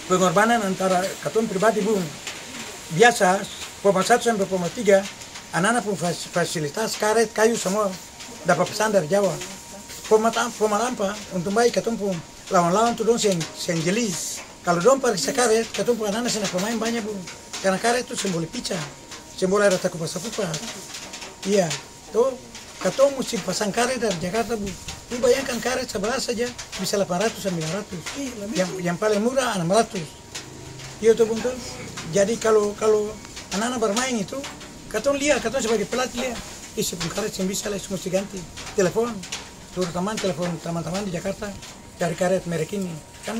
pengorbanan antara katong pribadi bung. Biasa Poma 1 sampai Poma 3 anak-anak pun fasilitas karet kayu semua dapat pesan dari Jawa. Poma lampa untuk baik katong pun lawan-lawan tuh dong sen jelis. Kalau dong periksa karet katong pun anak-anak sena pemain banyak bung. Karena karet itu simbol pica, simbol ada takupas-takupas. Iya, tuh katong mesti pasang karet dari Jakarta bu. Lu bayangkan karet sebelah saja bisa 800 sampai 900. Yang paling murah 600. Iya tuh bung tuh. Jadi kalau anak-anak bermain itu, katong sebagai pelatih lihat, isi pun karet yang bisa lah mesti ganti. Telepon teman-teman di Jakarta cari karet merek ini. Kan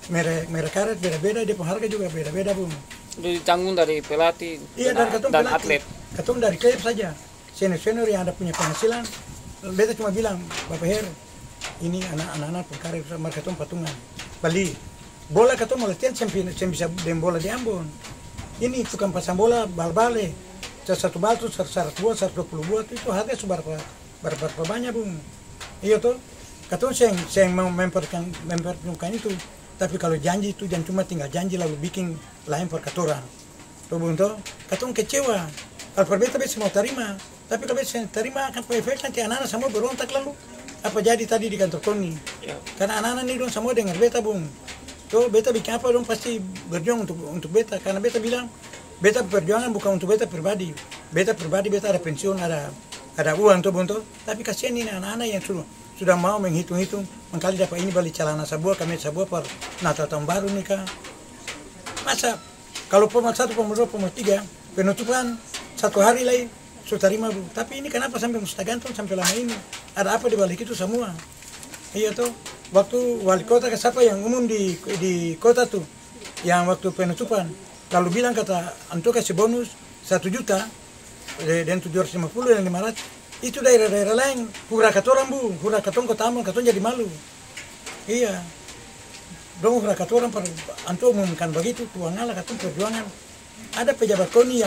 merek karet beda-beda, dia pun harga juga beda-beda bung. Itu ditanggung dari pelatih Iya, dari dan pelatih. atlet. Katong dari klub saja. Senior yang ada punya penghasilan, beta cuma bilang, Bapak Her, ini anak-anak pengkarir sama katong patungan. Bali, bola katong mau latihan yang bisa dengan bola di Ambon. Ini tukang pasang bola bal-bale, satu bal itu 100 buat, 120 buat, itu harga berapa banyak bung. Iya tuh, katong yang mau mempertemukan itu. Tapi kalau janji itu jangan cuma tinggal janji lalu bikin lain perkaturan. Tuh bung tuh, katong kecewa. Kalau beta mau terima, tapi kalau beta terima akan efek nanti anak-anak semua berontak lalu. Apa jadi tadi di kantor Tony? Ya. Karena anak-anak ini dong semua dengar beta bung. Tuh beta bikin apa dong pasti berjuang untuk beta. Karena beta bilang beta perjuangan bukan untuk beta pribadi. Beta ada pensiun, ada uang tuh bung tuh. Tapi kasihan ini anak-anak yang sudah mau menghitung-hitung mengkali dapat ini beli celana sebuah, kami sebuah per Natal tahun baru nih kak. Masa kalau Poma 1, Poma 2, Poma 3 penutupan 1 hari lagi sudah terima bu. Tapi ini kenapa sampai mesti gantung sampai lama ini? Ada apa di balik itu semua? Iya tuh. Waktu wali kota ke siapa yang umum di kota tuh, yang waktu penutupan, lalu bilang kata anto kasih bonus 1 juta dan 750 dan 500. Itu daerah-daerah lain hura katoran bu, hura katong kota Ambon, katong jadi malu. Iya. Dong hura katoran per anto umumkan begitu, tuang ala katong perjuangan. Ada pejabat KONI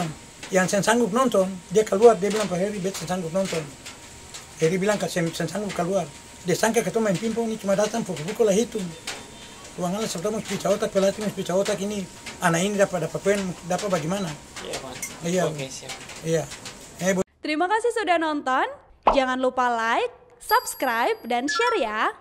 yang saya sanggup nonton, dia keluar, dia bilang Pak Heri, bet saya sanggup nonton. Heri bilang saya sanggup keluar. Dia sangka ketemu main pingpong ini cuma datang pukul-pukul lah hitung. Uang Allah sebetulnya mesti bicara otak, pelatih mesti bicara otak ini. Anak ini dapat poin, dapat bagaimana? Iya Pak. Iya. Oke siap. Iya. Terima kasih sudah nonton. Jangan lupa like, subscribe, dan share ya.